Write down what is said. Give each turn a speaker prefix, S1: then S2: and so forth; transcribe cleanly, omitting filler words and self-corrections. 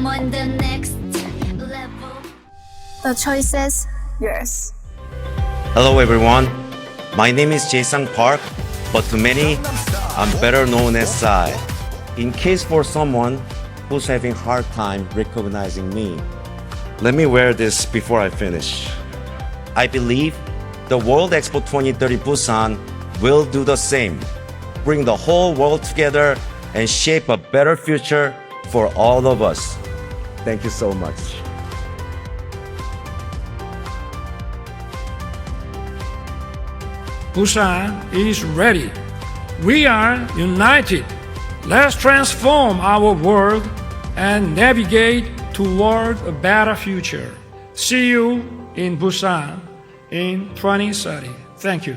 S1: I'm on the next level.
S2: The choice is yours.
S3: Hello everyone, my name is Jae-sang Park, but to many, I'm better known as Sai. In case for someone who's having hard time recognizing me, let me wear this before I finish. I believe the World Expo 2030 Busan will do the same, bring the whole world together and shape a better future for all of us. Thank you so much.
S4: Busan is ready. We are united. Let's transform our world and navigate toward a better future. See you in Busan in 2030. Thank you.